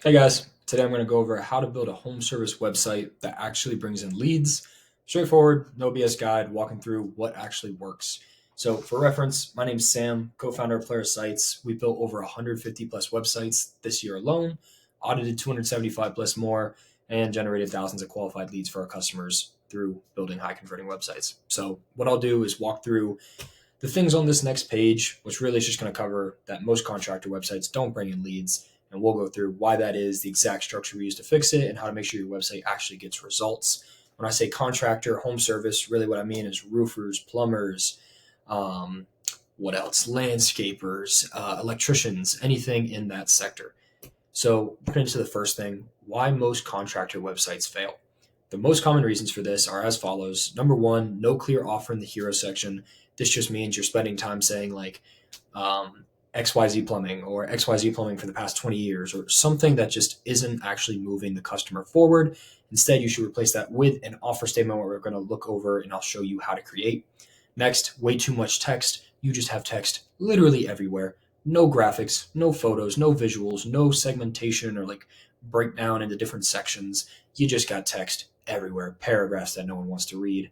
Hey guys, today I'm going to go over how to build a home service website that actually brings in leads. Straightforward, no BS guide, walking through what actually works. So, for reference, my name's Sam, co founder of Player Sites. We built over 150 plus websites this year alone, audited 275 plus more, and generated thousands of qualified leads for our customers through building high converting websites. So, what I'll do is walk through the things on this next page, which really is just going to cover that most contractor websites don't bring in leads. And we'll go through why that is, the exact structure we use to fix it, and how to make sure your website actually gets results. When I say contractor, home service, really what I mean is roofers, plumbers, um, what else? Landscapers, electricians, anything in that sector. So, get into the first thing, why most contractor websites fail. The most common reasons for this are as follows. Number one, no clear offer in the hero section. This just means you're spending time saying, like, XYZ plumbing or XYZ plumbing for the past 20 years or something that just isn't actually moving the customer forward. Instead, you should replace that with an offer statement, what we're going to look over and I'll show you how to create. Next, way too much text. You just have text literally everywhere. No graphics, no photos, no visuals, no segmentation or like breakdown into different sections. You just got text everywhere, paragraphs that no one wants to read.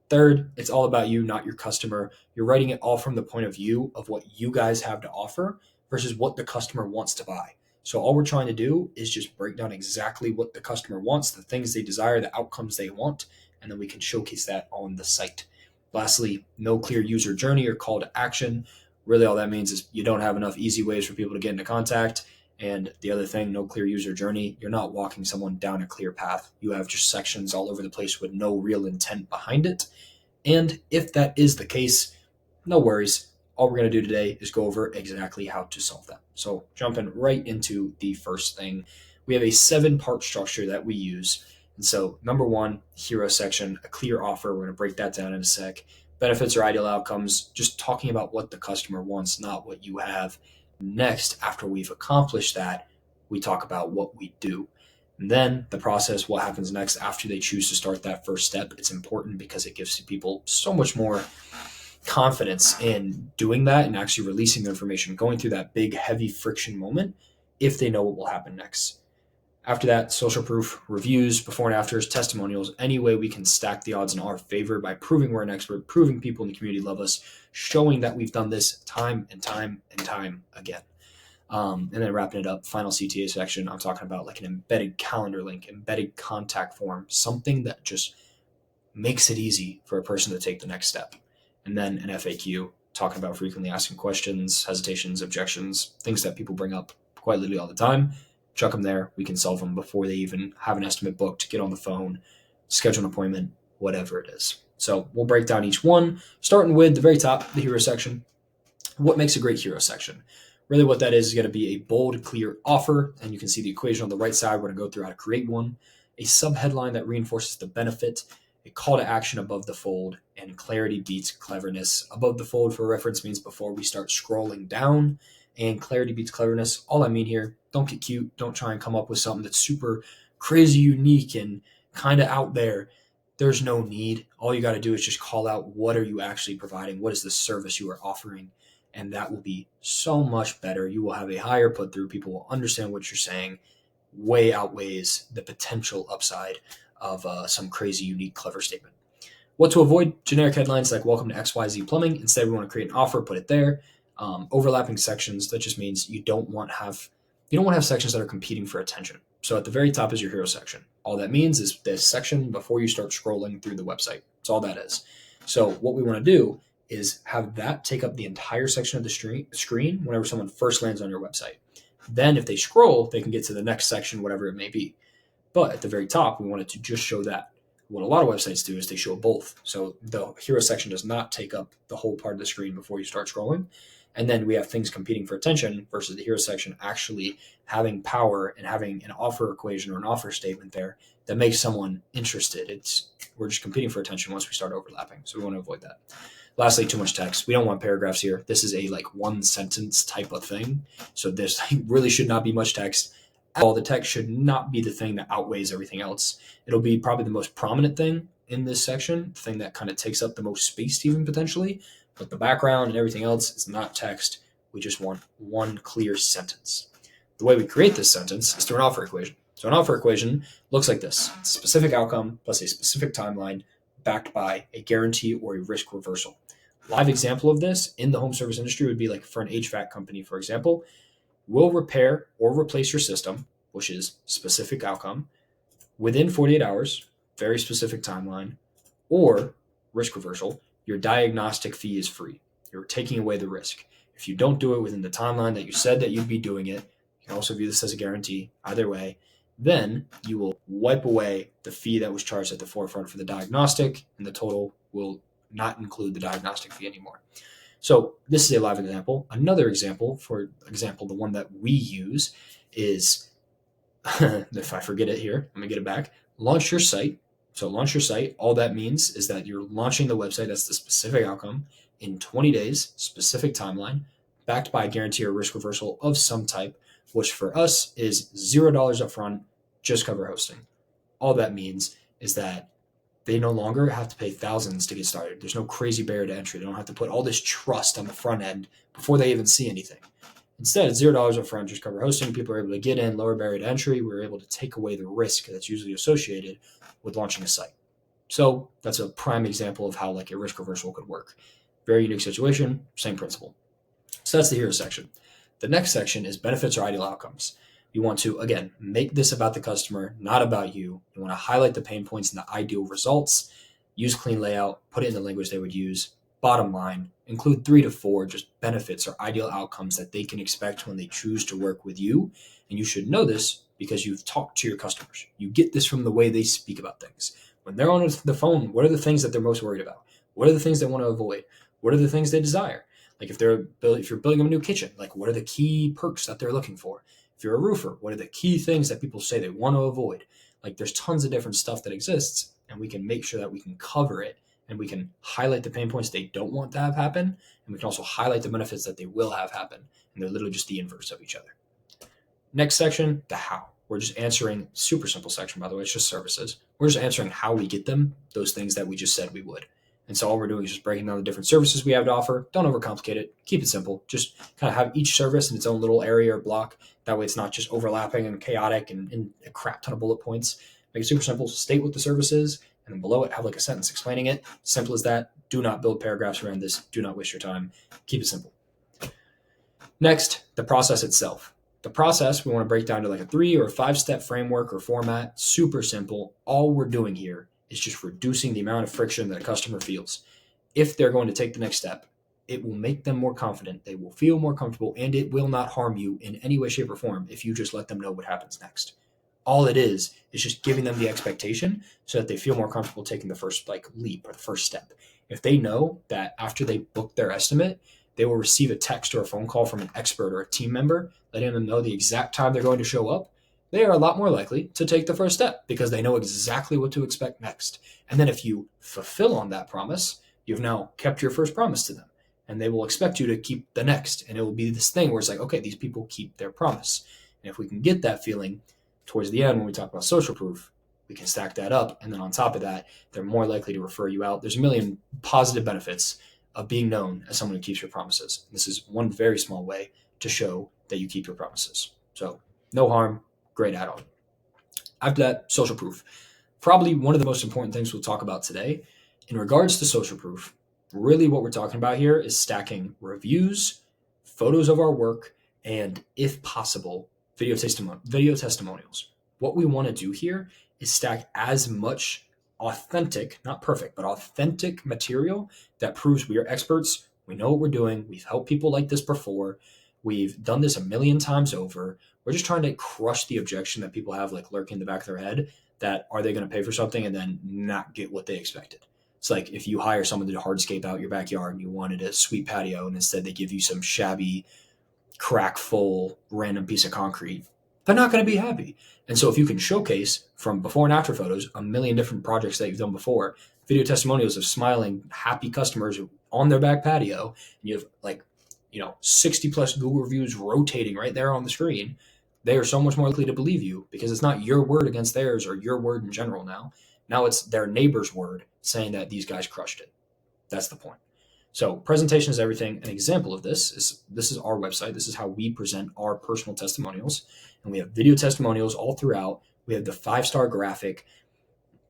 Third, it's all about you, not your customer. You're writing it all from the point of view of what you guys have to offer versus what the customer wants to buy. So all we're trying to do is just break down exactly what the customer wants, the things they desire, the outcomes they want, and then we can showcase that on the site. Lastly, no clear user journey or call to action. Really, all that means is you don't have enough easy ways for people to get into contact. And the other thing, no clear user journey. You're not walking someone down a clear path. You have just sections all over the place with no real intent behind it. And if that is the case, no worries. All we're going to do today is go over exactly how to solve that. So, jumping right into the first thing, we have a 7-part structure that we use. And so, number one, hero section, a clear offer. We're going to break that down in a sec. Benefits or ideal outcomes, just talking about what the customer wants, not what you have. Next, after we've accomplished that, we talk about what we do. And then the process, what happens next after they choose to start that first step, it's important because it gives people so much more confidence in doing that and actually releasing the information, going through that big, heavy friction moment if they know what will happen next. After that, social proof, reviews, before and afters, testimonials, any way we can stack the odds in our favor by proving we're an expert, proving people in the community love us, showing that we've done this time and time and time again. And then wrapping it up, final CTA section, I'm talking about like an embedded calendar link, embedded contact form, something that just makes it easy for a person to take the next step. And then an FAQ, talking about frequently asking questions, hesitations, objections, things that people bring up quite literally all the time. Chuck them there. We can solve them before they even have an estimate booked, get on the phone, schedule an appointment, whatever it is. So we'll break down each one, starting with the very top, the hero section. What makes a great hero section? Really what that is going to be a bold, clear offer. And you can see the equation on the right side. We're going to go through how to create one. A subheadline that reinforces the benefit, a call to action above the fold, and clarity beats cleverness. Above the fold, for reference, means before we start scrolling down, and clarity beats cleverness. All I mean here, don't get cute. Don't try and come up with something that's super crazy unique and kind of out there. There's no need. All you got to do is just call out what are you actually providing? What is the service you are offering? And that will be so much better. You will have a higher put through. People will understand what you're saying. Way outweighs the potential upside of some crazy, unique, clever statement. What to avoid? Generic headlines like "Welcome to XYZ Plumbing." Instead, we want to create an offer, put it there. Overlapping sections. That just means you don't want to have sections that are competing for attention. So at the very top is your hero section. All that means is this section before you start scrolling through the website. That's all that is. So what we want to do is have that take up the entire section of the screen whenever someone first lands on your website. Then if they scroll, they can get to the next section, whatever it may be. But at the very top, we want it to just show that. What a lot of websites do is they show both. So the hero section does not take up the whole part of the screen before you start scrolling. And then we have things competing for attention versus the hero section actually having power and having an offer equation or an offer statement there that makes someone interested. We're just competing for attention once we start overlapping. So we want to avoid that. Lastly, too much text. We don't want paragraphs here. This is a like one sentence type of thing. So this really should not be much text. All the text should not be the thing that outweighs everything else. It'll be probably the most prominent thing in this section, the thing that kind of takes up the most space even potentially, but the background and everything else is not text. We just want one clear sentence. the way we create this sentence is through an offer equation. So an offer equation looks like this: it's a specific outcome plus a specific timeline backed by a guarantee or a risk reversal. Live example of this in the home service industry would be like for an HVAC company, for example, will repair or replace your system, which is specific outcome, within 48 hours, very specific timeline, or risk reversal, your diagnostic fee is free. You're taking away the risk. If you don't do it within the timeline that you said that you'd be doing it, you can also view this as a guarantee. Either way, then you will wipe away the fee that was charged at the forefront for the diagnostic, and the total will not include the diagnostic fee anymore. So this is a live example. Another example, for example, the one that we use is, if I forget it here, let me get it back. Launch your site. So launch your site. All that means is that you're launching the website. That's the specific outcome in 20 days, specific timeline, backed by a guarantee or risk reversal of some type, which for us is $0 upfront, just cover hosting. All that means is that they no longer have to pay thousands to get started. There's no crazy barrier to entry. They don't have to put all this trust on the front end before they even see anything. Instead, it's $0 upfront, just cover hosting. People are able to get in, lower barrier to entry. We're able to take away the risk that's usually associated with launching a site. So that's a prime example of how like a risk reversal could work. Very unique situation, same principle. So that's the hero section. The next section is benefits or ideal outcomes. You want to, again, make this about the customer, not about you. You want to highlight the pain points and the ideal results, use clean layout, put it in the language they would use. Bottom line, include 3 to 4 just benefits or ideal outcomes that they can expect when they choose to work with you. And you should know this because you've talked to your customers. You get this from the way they speak about things. When they're on the phone, what are the things that they're most worried about? What are the things they want to avoid? What are the things they desire? Like if you're building them a new kitchen, like what are the key perks that they're looking for? If you're a roofer, what are the key things that people say they want to avoid? Like there's tons of different stuff that exists, and we can make sure that we can cover it, and we can highlight the pain points they don't want to have happen, and we can also highlight the benefits that they will have happen, and they're literally just the inverse of each other. Next section, the how. We're just answering, super simple section, by the way, it's just services. We're just answering how we get them, those things that we just said we would. And so all we're doing is just breaking down the different services we have to offer. Don't overcomplicate it. Keep it simple. Just kind of have each service in its own little area or block. That way it's not just overlapping and chaotic and a crap ton of bullet points. Make it super simple. State what the service is, and then below it have like a sentence explaining it. Simple as that. Do not build paragraphs around this. Do not waste your time. Keep it simple. Next, the process itself. The process we want to break down to like a 3 or 5 step framework or format. Super simple. All we're doing here is just reducing the amount of friction that a customer feels. If they're going to take the next step, it will make them more confident. They will feel more comfortable, and it will not harm you in any way, shape, or form if you just let them know what happens next. All it is just giving them the expectation so that they feel more comfortable taking the first like leap or the first step. If they know that after they book their estimate, they will receive a text or a phone call from an expert or a team member letting them know the exact time they're going to show up, they are a lot more likely to take the first step because they know exactly what to expect next. And then if you fulfill on that promise, you've now kept your first promise to them, and they will expect you to keep the next. And it will be this thing where it's like, okay, these people keep their promise. And if we can get that feeling towards the end when we talk about social proof, we can stack that up. And then on top of that, they're more likely to refer you out. There's a million positive benefits of being known as someone who keeps your promises. This is one very small way to show that you keep your promises. So no harm. Great add-on. After that, social proof. Probably one of the most important things we'll talk about today. In regards to social proof, really what we're talking about here is stacking reviews, photos of our work, and if possible, video testimonials. What we want to do here is stack as much authentic, not perfect, but authentic material that proves we are experts. We know what we're doing. We've helped people like this before. We've done this a million times over. We're just trying to crush the objection that people have like lurking in the back of their head that are they going to pay for something and then not get what they expected. It's like if you hire someone to hardscape out your backyard and you wanted a sweet patio and instead they give you some shabby, crack full, random piece of concrete, they're not going to be happy. And so if you can showcase from before and after photos a million different projects that you've done before, video testimonials of smiling, happy customers on their back patio, and you have like 60 plus Google reviews rotating right there on the screen, they are so much more likely to believe you because it's not your word against theirs or your word in general now. Now it's their neighbor's word saying that these guys crushed it. That's the point. So presentation is everything. An example of this is our website. This is how we present our personal testimonials. And we have video testimonials all throughout. We have the 5-star graphic.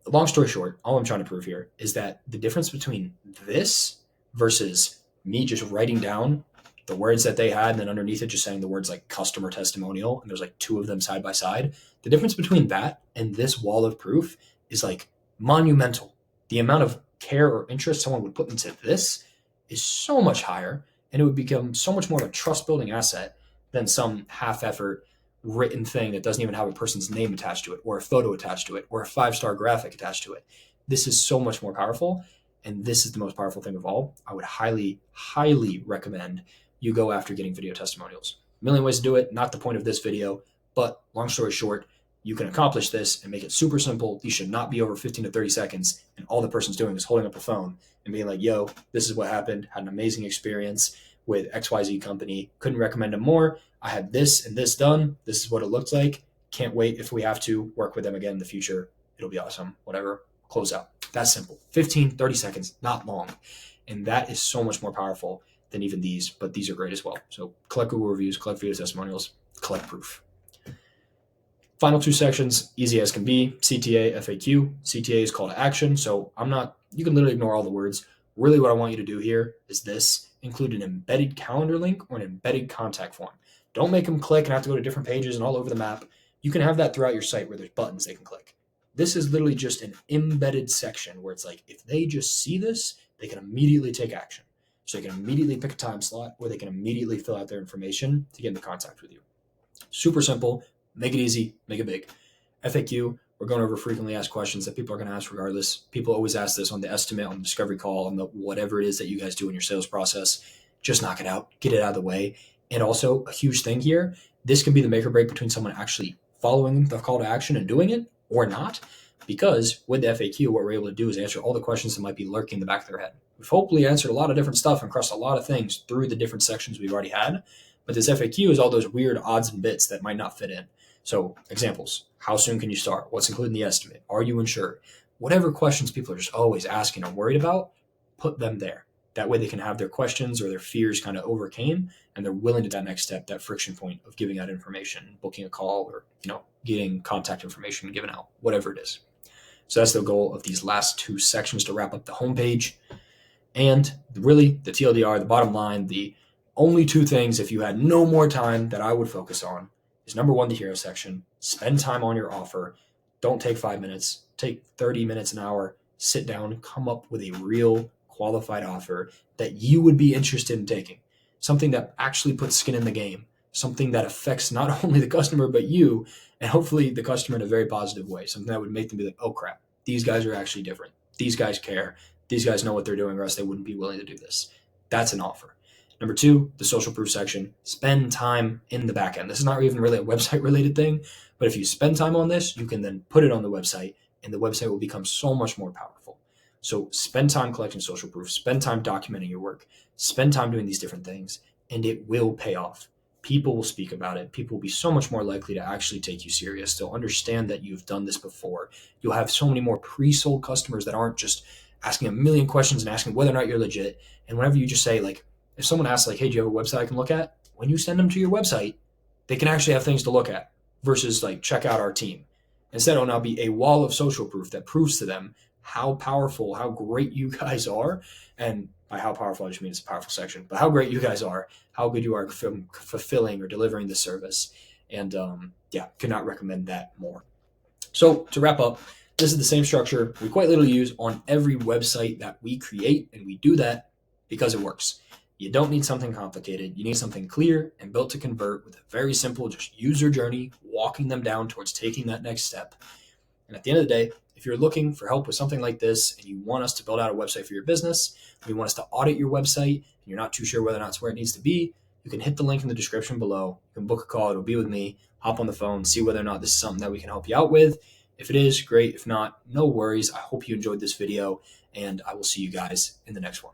Long story short, all I'm trying to prove here is that the difference between this versus me just writing down the words that they had and then underneath it just saying the words like customer testimonial, and there's like 2 of them side by side. The difference between that and this wall of proof is like monumental. The amount of care or interest someone would put into this is so much higher, and it would become so much more of a trust building asset than some half effort written thing that doesn't even have a person's name attached to it, or a photo attached to it, or a 5-star graphic attached to it. This is so much more powerful, and this is the most powerful thing of all. I would highly, highly recommend you go after getting video testimonials. A million ways to do it, not the point of this video, but long story short, you can accomplish this and make it super simple. These should not be over 15 to 30 seconds, and all the person's doing is holding up a phone and being like, yo, this is what happened, had an amazing experience with XYZ company, couldn't recommend them more. I had this and this done. This is what it looked like. Can't wait if we have to work with them again in the future. It'll be awesome. Whatever. Close out. That's simple. 15, 30 seconds, not long. And that is so much more powerful than even these, but these are great as well. So collect Google reviews, collect video testimonials, collect proof. Final 2 sections, easy as can be, CTA, FAQ. CTA is call to action. So you can literally ignore all the words. Really what I want you to do here is this: include an embedded calendar link or an embedded contact form. Don't make them click and have to go to different pages and all over the map. You can have that throughout your site where there's buttons they can click. This is literally just an embedded section where it's like, if they just see this, they can immediately take action. So they can immediately pick a time slot, or they can immediately fill out their information to get into contact with you. Super simple. Make it easy, make it big. FAQ, we're going over frequently asked questions that people are going to ask regardless. People always ask this on the estimate, on the discovery call, on the whatever it is that you guys do in your sales process. Just knock it out, get it out of the way. And also a huge thing here, this can be the make or break between someone actually following the call to action and doing it or not. Because with the FAQ, what we're able to do is answer all the questions that might be lurking in the back of their head. We've hopefully answered a lot of different stuff and crossed a lot of things through the different sections we've already had. But this FAQ is all those weird odds and bits that might not fit in. So examples, how soon can you start? What's included in the estimate? Are you insured? Whatever questions people are just always asking or worried about, put them there. That way they can have their questions or their fears kind of overcame, and they're willing to that next step, that friction point of giving out information, booking a call, or getting contact information given out, whatever it is. So that's the goal of these last 2 sections to wrap up the homepage. And really the TLDR, the bottom line, the only 2 things, if you had no more time, that I would focus on is number 1, the hero section. Spend time on your offer. Don't take 5 minutes, take 30 minutes, an hour, sit down, come up with a real qualified offer that you would be interested in taking. Something that actually puts skin in the game, something that affects not only the customer, but you, and hopefully the customer in a very positive way. Something that would make them be like, oh crap, these guys are actually different. These guys care. These guys know what they're doing, or else they wouldn't be willing to do this. That's an offer. Number 2, the social proof section. Spend time in the back end. This is not even really a website related thing, but if you spend time on this, you can then put it on the website, and the website will become so much more powerful. So spend time collecting social proof, spend time documenting your work, spend time doing these different things, and it will pay off. People will speak about it. People will be so much more likely to actually take you serious. They'll understand that you've done this before. You'll have so many more pre-sold customers that aren't just asking a million questions and asking whether or not you're legit. And whenever you just say, like, if someone asks, like, hey, do you have a website I can look at? When you send them to your website, they can actually have things to look at versus like, check out our team. Instead, it'll now be a wall of social proof that proves to them how powerful, how great you guys are. And by how powerful, I just mean it's a powerful section, but how great you guys are, how good you are fulfilling or delivering the service. And could not recommend that more. So to wrap up, this is the same structure we quite literally use on every website that we create, and we do that because it works. You don't need something complicated. You need something clear and built to convert with a very simple, just user journey, walking them down towards taking that next step. And at the end of the day, if you're looking for help with something like this and you want us to build out a website for your business, you want us to audit your website, and you're not too sure whether or not it's where it needs to be, you can hit the link in the description below. You can book a call. It'll be with me. Hop on the phone, see whether or not this is something that we can help you out with. If it is, great. If not, no worries. I hope you enjoyed this video, and I will see you guys in the next one.